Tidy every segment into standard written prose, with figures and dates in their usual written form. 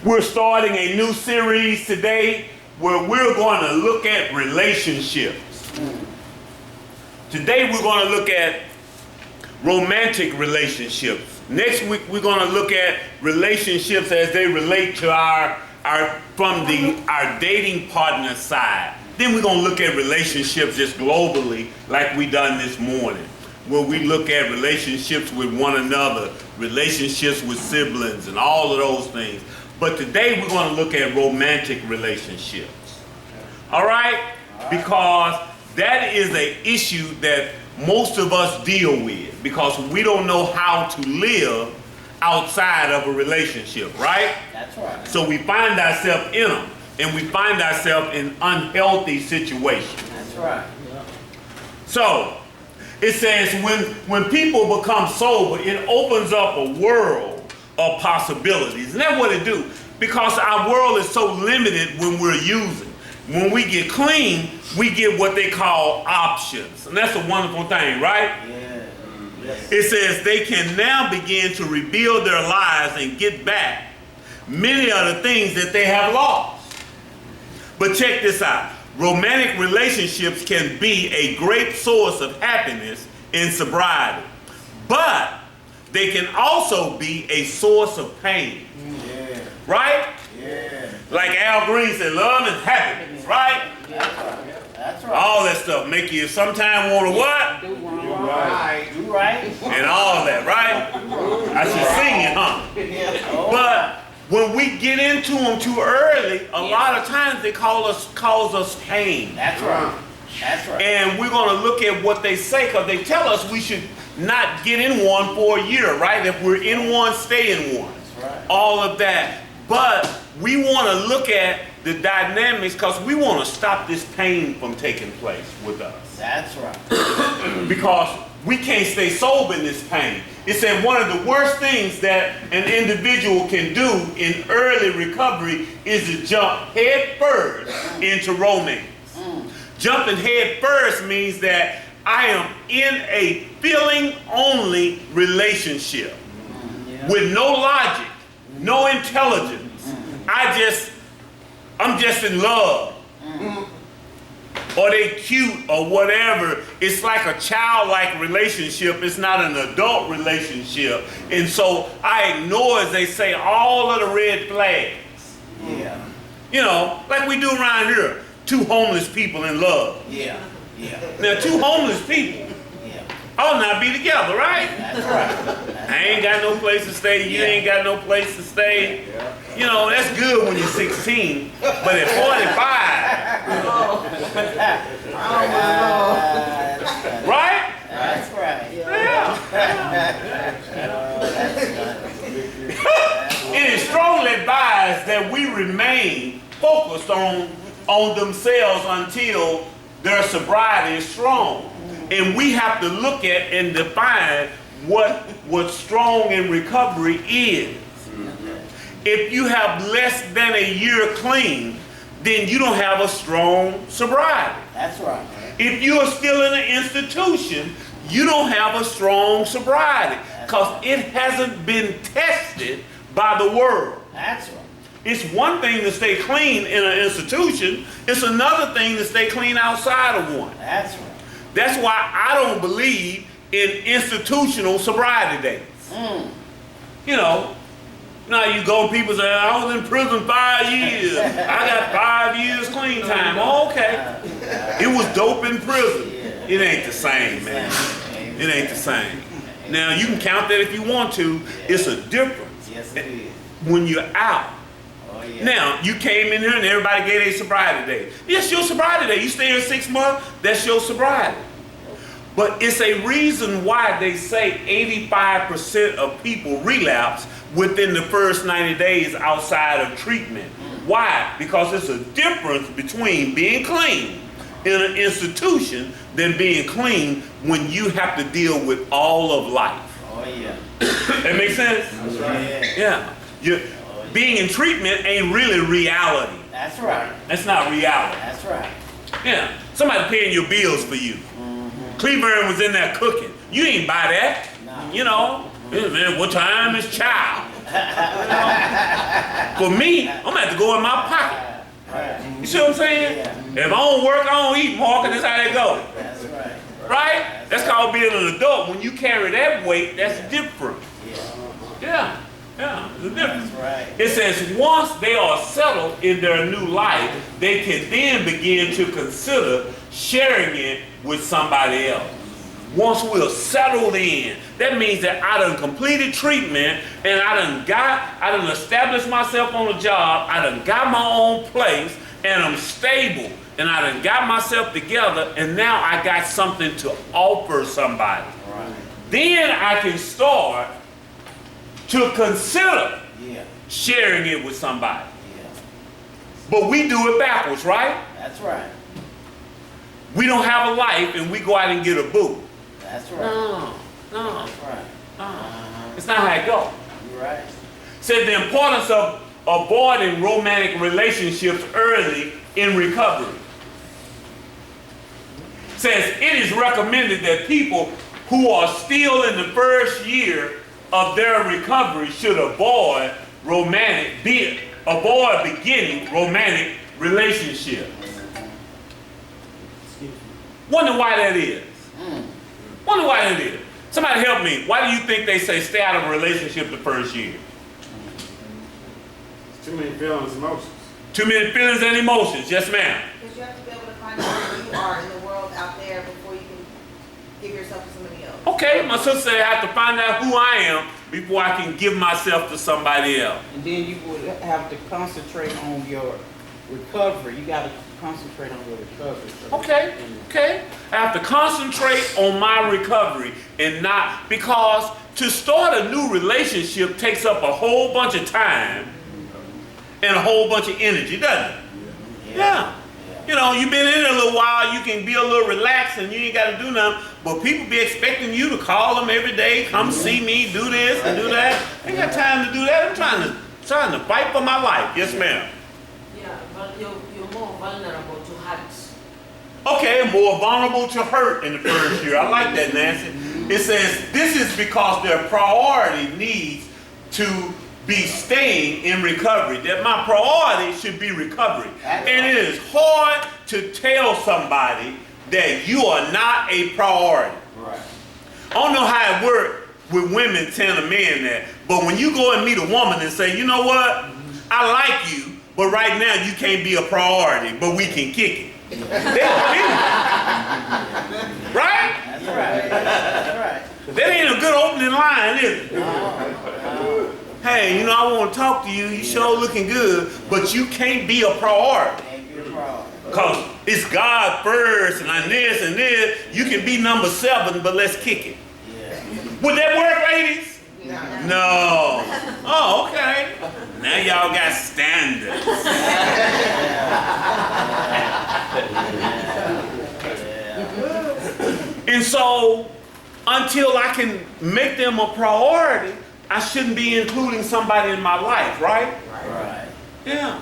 We're starting a new series today where we're going to look at relationships. Today we're going to look at romantic relationships. Next week we're going to look at relationships as they relate to our dating partner side. Then we're going to look at relationships just globally like we done this morning, where we look at relationships with one another, relationships with siblings, and all of those things. But today we're going to look at romantic relationships. All right? Because that is an issue that most of us deal with because we don't know how to live outside of a relationship, right? That's right. So we find ourselves in them, and we find ourselves in unhealthy situations. That's right. Yeah. So it says when people become sober, it opens up a world of possibilities. And that's what it do. Because our world is so limited when we're using. When we get clean, we get what they call options. And that's a wonderful thing, right? Yeah. Yes. It says they can now begin to rebuild their lives and get back many of the things that they have lost. But check this out. Romantic relationships can be a great source of happiness in sobriety. But they can also be a source of pain. Yeah. Right? Yeah. Like Al Green said, love and happiness, right? That's right. That's right. All that stuff make you sometimes want to what? Do right. Do right. And all that, right? I should sing it, huh? Yeah. But when we get into them too early, a lot of times they cause us pain. That's right. That's right. And we're going to look at what they say because they tell us we should not get in one for a year, right? If we're in one, stay in one. That's right. All of that. But we want to look at the dynamics because we want to stop this pain from taking place with us. That's right. Because we can't stay sober in this pain. It said one of the worst things that an individual can do in early recovery is to jump head first into romance. Jumping head first means that I am in a feeling-only relationship with no logic, no intelligence. I'm just in love. Or they cute or whatever. It's like a childlike relationship. It's not an adult relationship. And so I ignore, as they say, all of the red flags. Yeah. You know, like we do around here. Two homeless people in love. Yeah. Yeah. Now, two homeless people ought not be together, right? That's right. I ain't got no place to stay. You ain't got no place to stay. You know, that's good when you're 16. But at 45, right? That's right. It is strongly advised that we remain focused on themselves until their sobriety is strong. And we have to look at and define what strong in recovery is. If you have less than a year clean, then you don't have a strong sobriety. That's right. If you are still in an institution, you don't have a strong sobriety because it hasn't been tested by the world. That's right. It's one thing to stay clean in an institution. It's another thing to stay clean outside of one. That's right. That's why I don't believe in institutional sobriety days. You know, now you go, people say, I was in prison 5 years. I got 5 years clean time. Oh, okay. It was dope in prison. It ain't the same, man. It ain't the same. Now, you can count that if you want to. It's a difference. Yes, it is. When you're out. Oh, yeah. Now, you came in here and everybody gave a sobriety day. Yes, your sobriety day. You stay here 6 months, that's your sobriety. But it's a reason why they say 85% of people relapse within the first 90 days outside of treatment. Why? Because it's a difference between being clean in an institution than being clean when you have to deal with all of life. Oh, yeah. That makes sense? That's right. Yeah. Being in treatment ain't really reality. That's right. That's not reality. That's right. Yeah. Somebody paying your bills for you. Cleveland was in there cooking. You ain't buy that. No. You know, man, what time is child? For me, I'm gonna have to go in my pocket. Right. You see what I'm saying? Yeah. If I don't work, I don't eat, Mark, and that's how that go. That's right. Right? That's called being an adult. When you carry that weight, that's different. Yeah. Yeah, it's a difference. That's right. It says once they are settled in their new life, they can then begin to consider sharing it with somebody else. Once we're settled in, that means that I done completed treatment and I done established myself on a job, I done got my own place, and I'm stable, and I done got myself together, and now I got something to offer somebody. Right. Then I can start to consider sharing it with somebody. Yeah. But we do it backwards, right? That's right. We don't have a life and we go out and get a boo. That's right. No. That's right. It's not how it goes. You're right. Said the importance of avoiding romantic relationships early in recovery. Says it is recommended that people who are still in the first year of their recovery should avoid beginning romantic relationships. Wonder why that is. Wonder why that is. Somebody help me. Why do you think they say stay out of a relationship the first year? Too many feelings and emotions. Too many feelings and emotions. Yes, ma'am. Because you have to be able to find out who you are in the world out there before you can give yourself to somebody else. Okay, my sister said I have to find out who I am before I can give myself to somebody else. And then you would have to concentrate on your recovery. You got to concentrate on your recovery. Okay. I have to concentrate on my recovery and not, because to start a new relationship takes up a whole bunch of time and a whole bunch of energy, doesn't it? Yeah. You know, you've been in it a little while, you can be a little relaxed and you ain't got to do nothing, but people be expecting you to call them every day, come see me, do this and do that. I ain't got time to do that. I'm trying to fight for my life. Yes, ma'am. Yeah, but you're more vulnerable to hurt. Okay, more vulnerable to hurt in the first year. I like that, Nancy. It says this is because their priority needs to be staying in recovery. That my priority should be recovery. And it is hard to tell somebody that you are not a priority. Right. I don't know how it works with women telling a man that, but when you go and meet a woman and say, you know what, I like you, but right now you can't be a priority, but we can kick it. They don't believe it. Right? That's right. That's right. That ain't a good opening line, is it? No. Hey, you know, I want to talk to you. You sure looking good, but you can't be a priority. Ain't be a problem. Because it's God first and this and this. You can be number 7, but let's kick it. Yeah. Would that work, ladies? No. Oh, okay. Now y'all got standards. And so, until I can make them a priority, I shouldn't be including somebody in my life, right? Right. Yeah.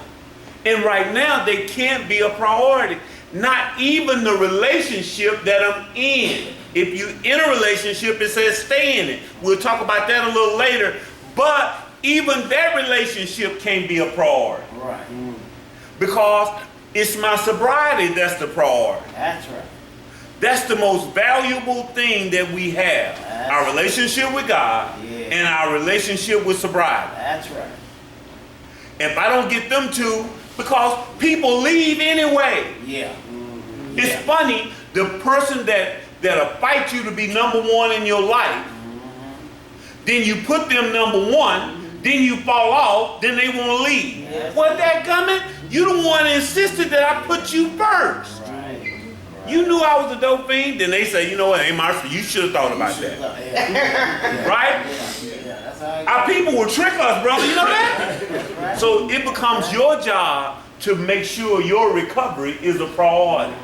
And right now, they can't be a priority. Not even the relationship that I'm in. If you're in a relationship, it says stay in it. We'll talk about that a little later. But even that relationship can't be a priority. Right. Because it's my sobriety that's the priority. That's right. That's the most valuable thing that we have. Our relationship with God and our relationship with sobriety. That's right. If I don't get them two, because people leave anyway. Yeah. It's funny, the person that'll fight you to be number 1 in your life, then you put them number 1, then you fall off, then they want to leave. Yes. Well, that coming, you the one that insisted that I put you first. Right. You knew I was a dope fiend, then they say, you know what, hey Marshall, you should have thought about that. Yeah. Right? Yeah. That's how Our people will trick us, brother, you know that? right. So it becomes your job to make sure your recovery is a priority.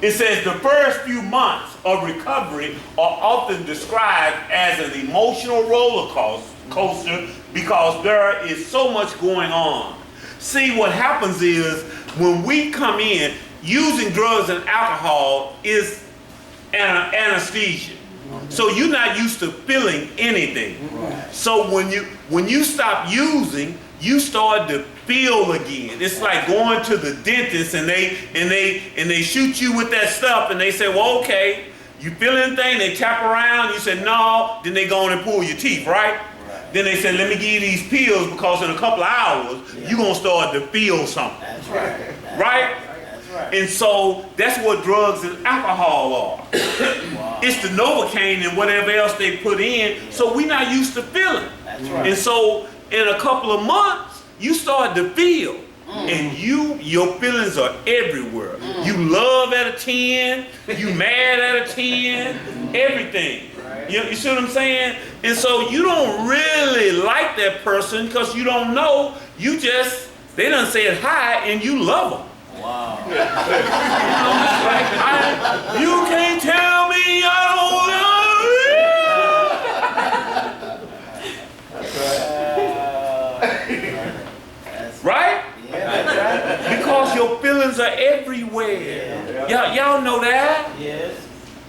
It says the first few months of recovery are often described as an emotional roller coaster because there is so much going on. See, what happens is when we come in, using drugs and alcohol is anesthesia. So you're not used to feeling anything. Right. So when you stop using, you start to feel again. It's like going to the dentist and they shoot you with that stuff and they say, well, okay, you feel anything? They tap around, you say no, then they go on and pull your teeth, right? Then they say, let me give you these pills because in a couple of hours, you're going to start to feel something. That's right. Right? That's right. And so that's what drugs and alcohol are. Wow. It's the Novocaine and whatever else they put in, so we're not used to feeling. That's right. And so in a couple of months, you start to feel. And your feelings are everywhere. You love at a 10, you mad at a 10, everything. You see what I'm saying? And so you don't really like that person because you don't know, they done said hi and you love them. Wow. You can't tell me I don't love you. Right? Yeah, that's right. Because your feelings are everywhere. Y'all know that? Yes.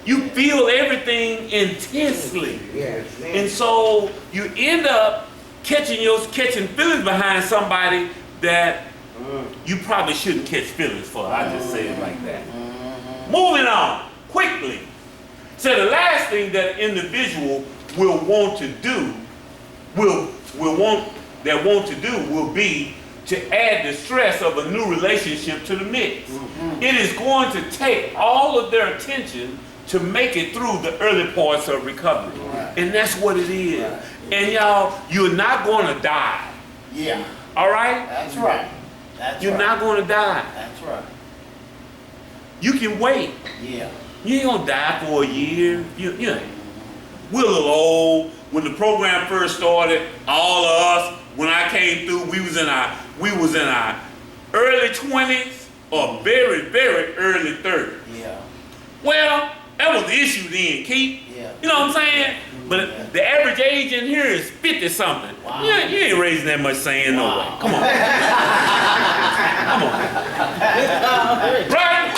You feel everything intensely. Yes. And so you end up catching feelings behind somebody that you probably shouldn't catch feelings for. I just say it like that. Moving on quickly. So the last thing that an individual will want to do will be to add the stress of a new relationship to the mix. It is going to take all of their attention to make it through the early parts of recovery. And that's what it is. And y'all, you're not going to die. Yeah. All right? That's right. That's You're right. not going to die. That's right. You can wait. Yeah. You ain't going to die for a year. You ain't. We're a little old. When the program first started, all of us, when I came through, we was in our early 20s or very, very early 30s. Yeah. Well, that was the issue then, Keith. Yeah. You know what I'm saying? But the average age in here is 50-something. Wow. You ain't raising that much saying no way. Come on. Come on. Right?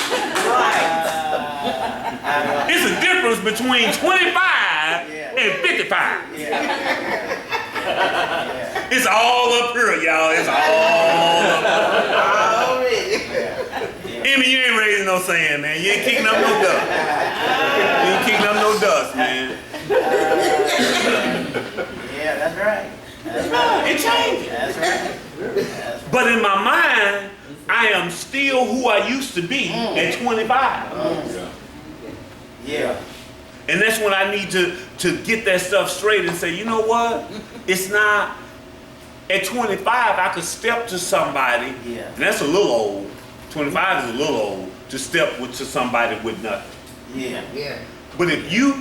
It's a difference between 25 and 55. Yeah. It's all up here, y'all. It's all up here. Emmy, you ain't raising no sand, man. You ain't kicking up no dust. You ain't kicking up no dust, man. Yeah, that's right. That's right. It changes. That's right. That's But in my mind, I am still who I used to be at 25. Yeah. And that's when I need to get that stuff straight and say, you know what? It's not, at 25, I could step to somebody, Yeah. and that's a little old. 25 is a little old to step to somebody with nothing. Yeah. Yeah. But if you're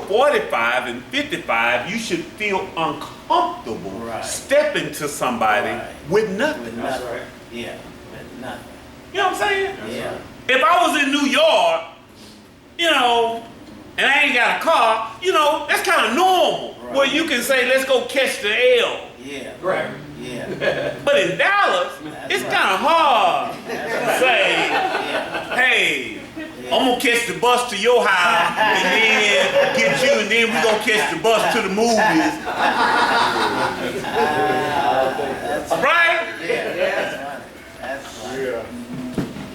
45 and 55, you should feel uncomfortable Right. stepping to somebody Right. with nothing. With nothing. Yeah. With nothing. You know what I'm saying? Yeah. If I was in New York, you know, and I ain't got a car, you know, that's kind of normal. Right. Where you can say, let's go catch the L. Yeah. Right. Yeah. But in Dallas, it's kind of hard to say, Yeah. hey, I'm gonna catch the bus to your house and then get you, and then we're gonna catch the bus to the movies. That's Right? Yeah. That's funny. That's funny.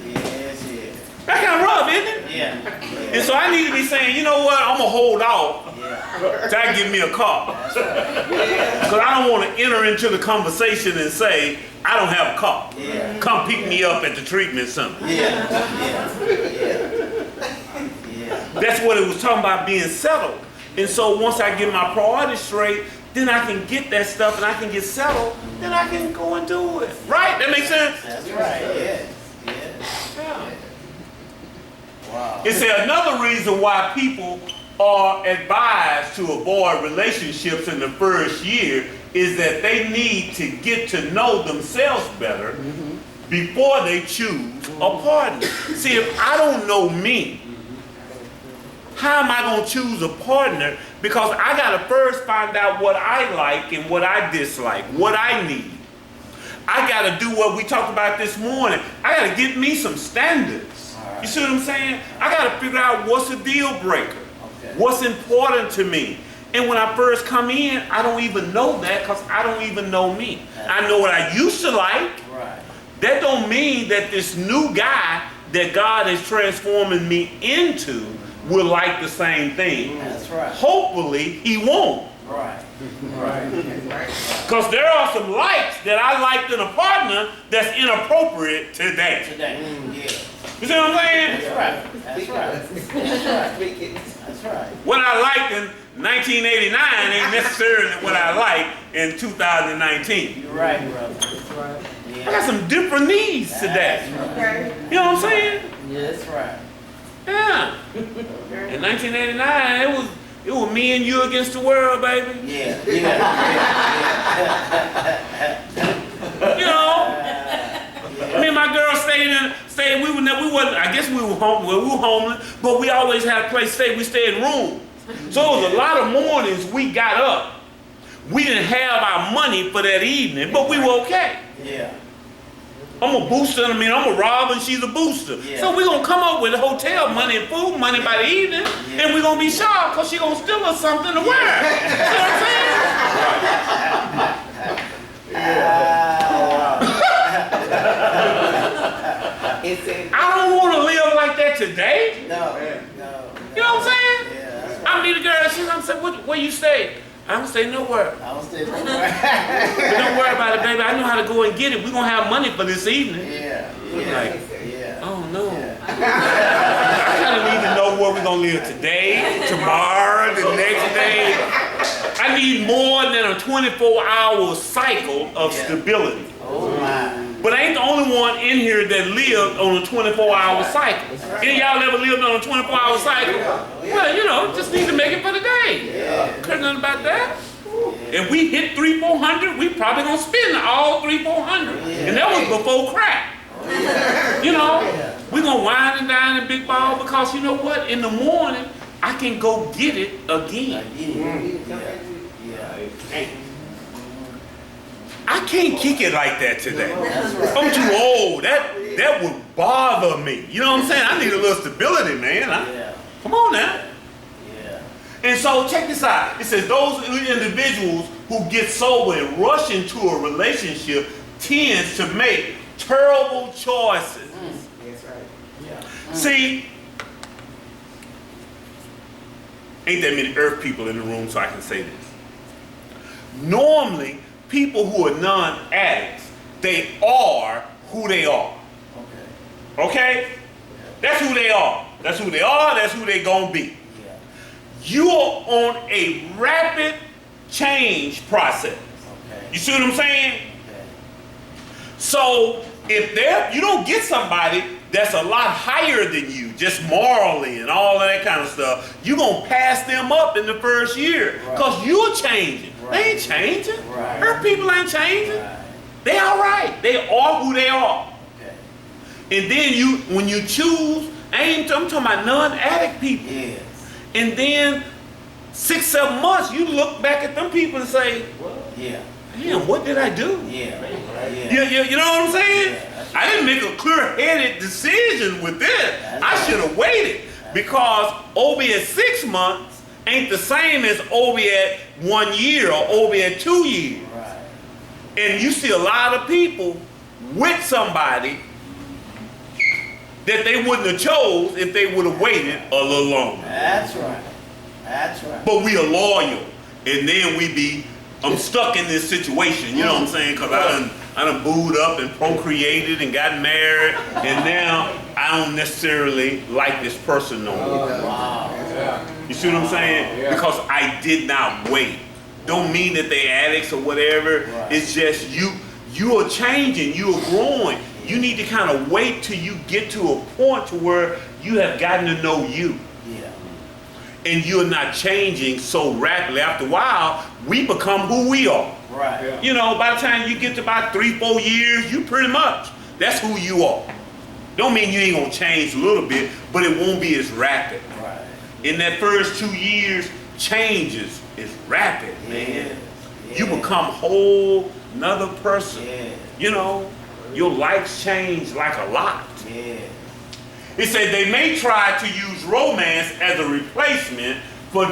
Yes, yes. That kind of rough, isn't it? Yeah. And so I need to be saying, you know what, I'm gonna hold off Yeah. till I get me a car. That's right. Because I don't want to enter into the conversation and say, I don't have a car. Yeah. Come pick me up at the treatment center. Yeah. Yeah. Yeah. That's what it was talking about, being settled. And so once I get my priorities straight, then I can get that stuff and I can get settled, then I can go and do it. Right? That makes sense? That's right. Yes. Yes. Yeah. Wow. It's another reason why people are advised to avoid relationships in the first year is that they need to get to know themselves better before they choose a partner. See, if I don't know me, how am I going to choose a partner? Because I got to first find out what I like and what I dislike, what I need. I got to do what we talked about this morning. I got to get me some standards. You see what I'm saying? I got to figure out what's a deal breaker. Okay. What's important to me? And when I first come in, I don't even know that because I don't even know me. I know what I used to like. Right. That don't mean that this new guy that God is transforming me into will like the same thing. That's right. Hopefully, he won't. Right. Right. Because there are some likes that I liked in a partner that's inappropriate today. Today. Yeah. You see what I'm saying? That's right. That's right. That's right. That's right. What I liked in 1989 ain't necessarily what I like in 2019. You're right, brother. That's right. I got some different needs today. That's right. You know what I'm saying? Yeah, that's right. Yeah. In 1989, it was me and you against the world, baby. Yeah. You know. Me and my girl stayed. We wasn't. I guess we were homeless, but we always had a place to stay. We stayed in rooms. So it was a lot of mornings we got up. We didn't have our money for that evening, but we were okay. Yeah. I'm a booster. I'm a Robin. She's a booster. Yeah. So we're going to come up with hotel money and food money by the evening, and we're going to be shocked because she's going to steal us something to wear. You know what I'm saying? I don't want to live like that today. No. You know what I'm saying? Yeah, that's right. I meet a girl, she's going to say, where you stay? I'm going to say, nowhere. I don't stay nowhere. But don't worry about it, baby. I know how to go and get it. We're going to have money for this evening. Yeah. Like, Yeah. oh, no. Yeah. I kind of need to know where we're going to live today, tomorrow, the next day. I need more than a 24-hour cycle of stability. Oh my. But I ain't the only one in here that lived on a 24-hour cycle. Any of y'all ever lived on a 24-hour cycle? Well, just need to make it for the day. Couldn't nothing about that. If we hit 300-400, we probably gonna spend all 300-400. And that was before crack. We gonna wine and dine in big ball because you know what? In the morning, I can go get it again. I can't kick it like that today. I'm too old. That would bother me. You know what I'm saying? I need a little stability, man. Come on now. And so check this out. It says those individuals who get sober and rush into a relationship tends to make terrible choices. That's right. See, ain't that many earth people in the room so I can say this. Normally, people who are non-addicts, they are who they are. Okay? That's who they are. That's who they are. That's who they gonna be. You are on a rapid change process. You see what I'm saying? So if you don't get somebody that's a lot higher than you, just morally and all of that kind of stuff, you're gonna pass them up in the first year because you're changing. They ain't changing. Her people ain't changing. They all right. They are who they are. And then when you choose, I'm talking about non-addict people. And then 6-7 months, you look back at them people and say, damn, what did I do? You know what I'm saying? I didn't make a clear-headed decision with this. I should have waited because Obie at 6 months ain't the same as Obie at 1 year or Obie at 2 years. And you see a lot of people with somebody that they wouldn't have chose if they would have waited a little longer. That's right. But we are loyal, and then I'm stuck in this situation, you know what I'm saying? Because I done booed up and procreated and got married, and now I don't necessarily like this person no more. You see what I'm saying? Because I did not wait. Don't mean that they addicts or whatever. It's just you are changing, you are growing. You need to kind of wait till you get to a point to where you have gotten to know you. And you're not changing so rapidly. After a while, we become who we are. You know, by the time you get to about 3-4 years, you pretty much, that's who you are. Don't mean you ain't gonna change a little bit, but it won't be as rapid. In that first 2 years, changes is rapid, man. You become whole another person. You know, your likes change like a lot. It said they may try to use romance as a replacement for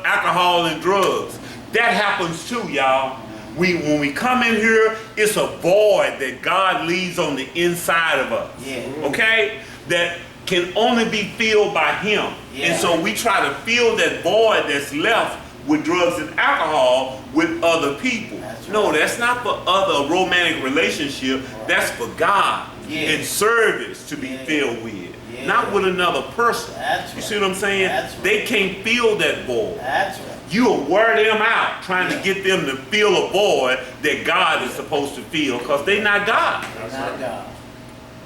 alcohol and drugs. That happens too, y'all. When we come in here, it's a void that God leaves on the inside of us. Yeah. Okay? That can only be filled by Him. Yeah. And so we try to fill that void that's left with drugs and alcohol with other people. That's right. No, that's not for other romantic relationship. That's for God Yeah. and service to be Yeah. filled with. Yeah. Not with another person. That's You right. see what I'm saying? That's right. They can't fill that void. That's right. You'll wear them out trying Yeah. to get them to fill a void that God is supposed to fill, because they're not God. They're not God.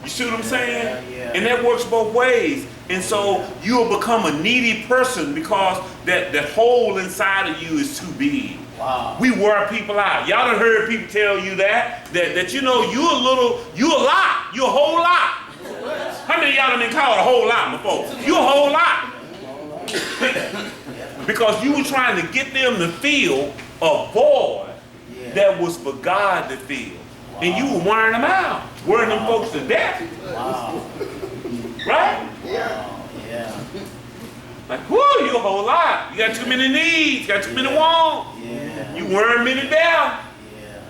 You see what I'm saying? Yeah. And that works both ways. And so you'll become a needy person because that hole inside of you is too big. Wow. We wear people out. Y'all done heard people tell you that you know you a lot, you a whole lot. How many of y'all done been called a whole lot before? You a whole lot. Because you were trying to get them to fill a void Yeah. that was for God to fill. And you were wearing them out, wearing them folks to death. Wow. Right? Wow. Yeah. Like, whoo, you a whole lot. You got too many needs, got too many wants. Yeah. You wearing many down. Yeah.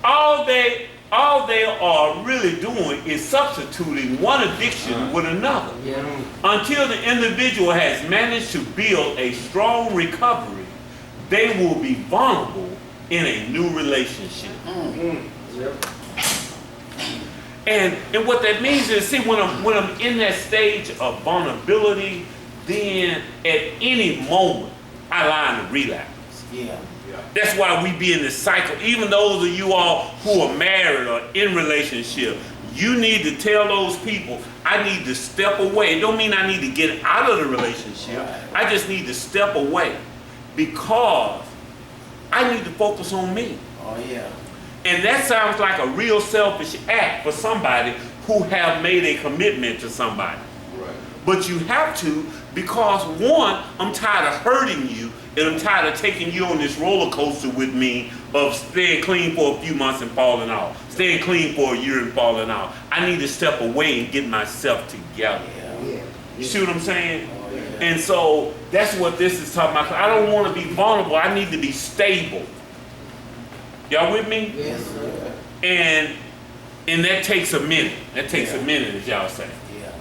All they are really doing is substituting one addiction with another. Until the individual has managed to build a strong recovery, they will be vulnerable in a new relationship. And what that means is, see, when I'm in that stage of vulnerability, then at any moment I line to relapse. Yeah. That's why we be in this cycle. Even those of you all who are married or in relationship, you need to tell those people, I need to step away. It don't mean I need to get out of the relationship. I just need to step away because I need to focus on me. Oh yeah. And that sounds like a real selfish act for somebody who have made a commitment to somebody. Right. But you have to, because one, I'm tired of hurting you, and I'm tired of taking you on this roller coaster with me of staying clean for a few months and falling off, staying clean for a year and falling off. I need to step away and get myself together. Yeah. You see what I'm saying? Oh yeah. And so that's what this is talking about. I don't want to be vulnerable. I need to be stable. Y'all with me? Yes, sir. And that takes a minute. That takes a minute, as y'all say. Yeah.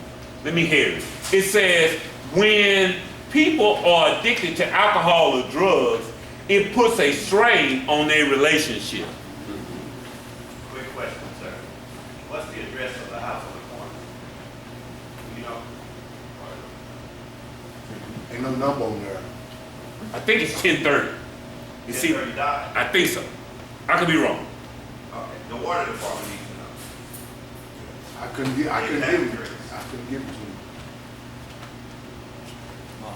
Let me hear it. It says, when people are addicted to alcohol or drugs, it puts a strain on their relationship. Quick question, sir. What's the address of the house on the corner? You know? Ain't no number on there. I think it's 10:30. You see, 10:30 died? I think so. I could be wrong. Okay. The water department needs to know. I couldn't give it. I couldn't give it to him.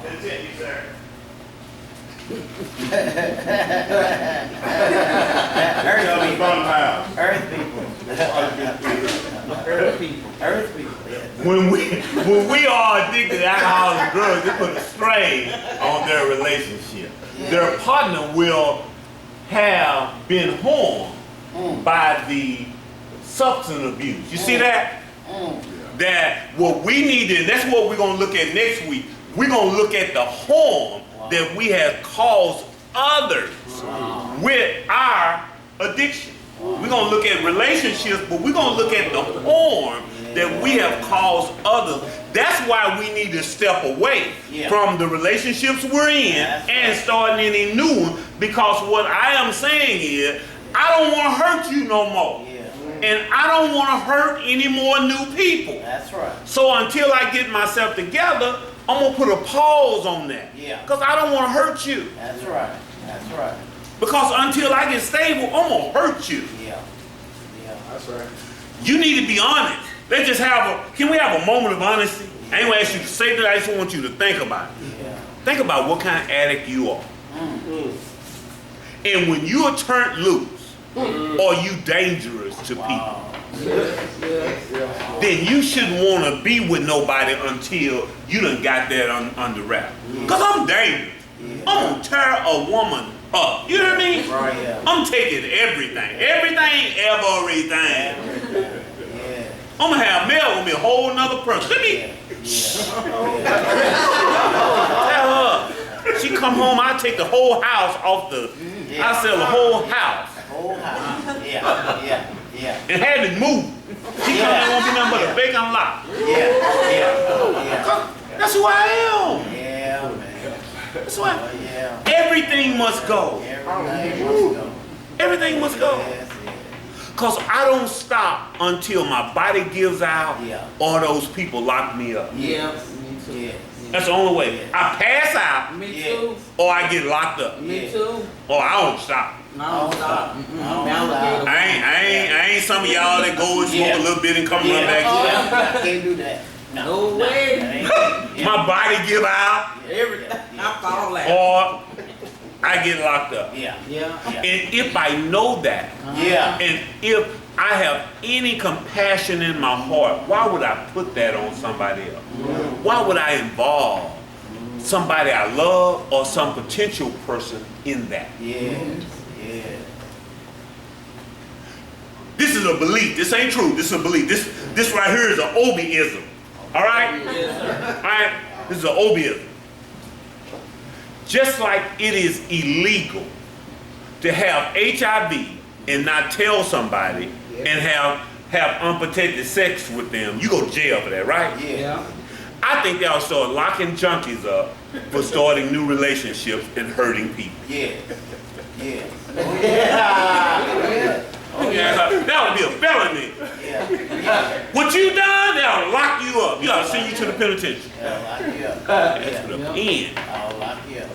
Continue, sir. Earth people. House. Earth people. Earth people. Earth people. Yeah. When we are addicted to alcohol and drugs, it puts a strain on their relationship. Their partner will have been harmed by the substance abuse. You see that? That what we need to, that's what we're going to look at next week. We're going to look at the harm that we have caused others with our addiction. We're going to look at relationships, but we're going to look at the harm that we have caused others. That's why we need to step away from the relationships we're in and start any new one, because what I am saying is, I don't want to hurt you no more. And I don't want to hurt any more new people. That's right. So until I get myself together, I'm going to put a pause on that. Yeah. Because I don't want to hurt you. That's right. That's right. Because until I get stable, I'm going to hurt you. Yeah. Yeah. That's right. You need to be honest. Let's just can we have a moment of honesty? I ain't going to ask you to say that. I just want you to think about it. Yeah. Think about what kind of addict you are. And when you are turned loose, are you dangerous to people? Then you shouldn't want to be with nobody until you done got that under wrap. Because I'm dangerous. I'm going to tear a woman up. You know what I mean? Right, yeah. I'm taking everything. Everything. Yeah. I'm going to have Mel with me, a whole nother person. Let me tell her. She come home, I take the whole house off the, I sell the whole house. Whole house. Yeah. And have it moved. She come in, won't be nothing but a vacant lot. Yeah. That's who I am. Yeah, man. That's who I am. Oh, yeah. Everything must go. Everything must go. Everything must go. Yes, Because I don't stop until my body gives out or those people lock me up. yes. Yes. That's the only way. I pass out Me too. or I get locked up. Me too. Or I don't stop. No, stop. stop. I ain't some of y'all that go and smoke a little bit and come run back. I can't do that. No way. My body give out Everything. I fall out. or I get locked up. Yeah. And if I know that, Yeah. and if I have any compassion in my heart, why would I put that on somebody else? Why would I involve somebody I love or some potential person in that? Yes. This is a belief. This ain't true. This is a belief. This right here is an Obieism. All right? Yes, sir. All right? This is an Obieism. Just like it is illegal to have HIV and not tell somebody and have unprotected sex with them, you go to jail for that, right? Yeah. I think they ought to start locking junkies up for starting new relationships and hurting people. Yes. That would be a felony. Yeah. What you done, they ought to lock you up. You ought to send you to the penitentiary. I'll lock you up. That's to the pen. I'll lock you up.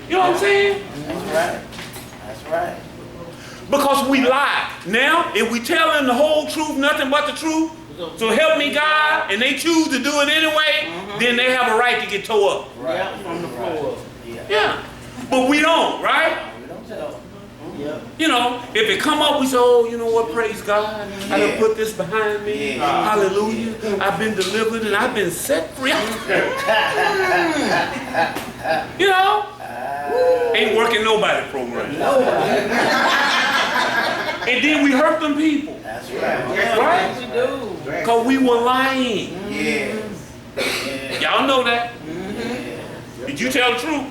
You know what I'm saying? That's right. Because we lie. Now, if we tell them the whole truth, nothing but the truth, so help me God, and they choose to do it anyway, then they have a right to get tore up. Yeah, from the floor. Yeah. But we don't, right? We don't tell. Yeah. You know, if it come up, we say, oh, you know what, praise God. I done put this behind me. Yeah. Hallelujah. I've been delivered and I've been set free. You know? Ain't working nobody program. And then we hurt them people. That's right. Right? We do. Because we were lying. Yes. Y'all know that. Yes. Did you tell the truth?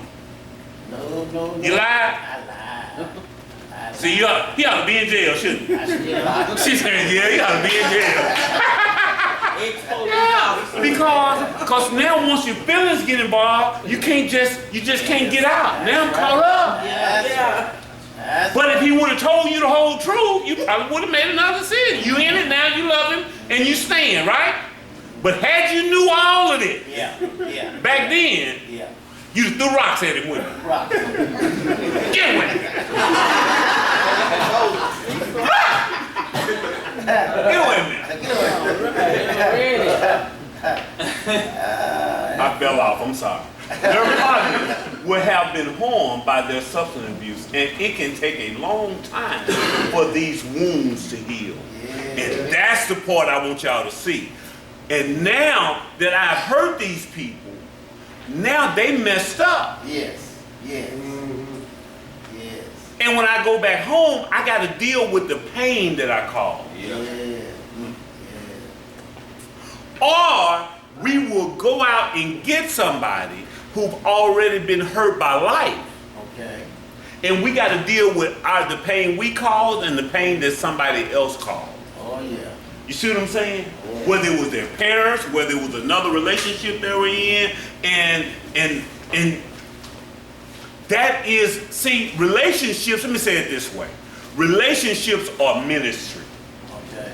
No. You lied? I lied. See, he ought to be in jail, shouldn't he? I still lie. She said, yeah, he ought to be in jail. Because now once your feelings get involved, you just can't get out. Now I'm caught up. That's But if he would have told you the whole truth, you probably would have made another decision. You in it now, you love him, and you stand, right? But had you knew all of this Yeah. back then, Yeah. you'd have threw rocks at him with him. Rock. Get with it. Get with me. I fell off, I'm sorry. Their partners will have been harmed by their substance abuse, and it can take a long time for these wounds to heal. And that's the part I want y'all to see. And now that I've hurt these people, now they messed up. Yes. And when I go back home, I got to deal with the pain that I caused. Or we will go out and get somebody who've already been hurt by life. Okay. And we got to deal with the pain we caused and the pain that somebody else caused. Oh yeah. You see what I'm saying? Whether it was their parents, whether it was another relationship they were in, and that is, see, relationships, let me say it this way. Relationships are ministry. Okay.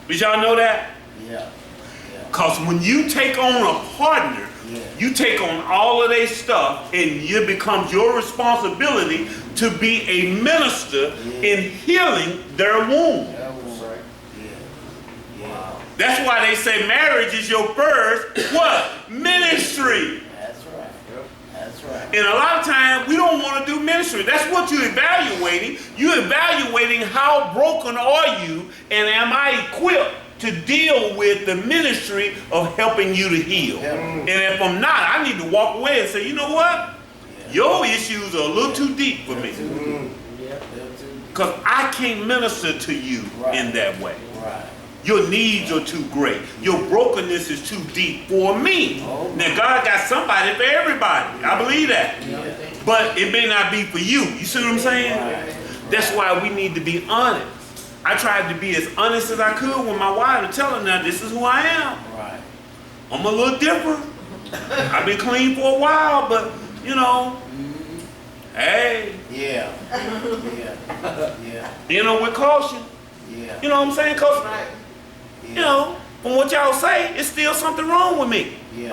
Did y'all know that? Yeah. Because when you take on a partner, you take on all of their stuff, and it becomes your responsibility to be a minister in healing their wound. That was right. Yeah. That's why they say marriage is your first, what? Ministry. That's right. That's right. And a lot of times we don't want to do ministry. That's what you're evaluating. You're evaluating how broken are you, and am I equipped to deal with the ministry of helping you to heal. And if I'm not, I need to walk away and say, you know what? Your issues are a little too deep for me. Because I can't minister to you in that way. Right. Your needs are too great. Your brokenness is too deep for me. Now God got somebody for everybody. I believe that. But it may not be for you. You see what I'm saying? That's why we need to be honest. I tried to be as honest as I could with my wife to tell her, now this is who I am. Right. I'm a little different. I've been clean for a while, but you know, hey, Yeah. Yeah. Yeah. you know, with caution. Yeah. You know what I'm saying? Cause Yeah. you know, from what y'all say, it's still something wrong with me. Yeah.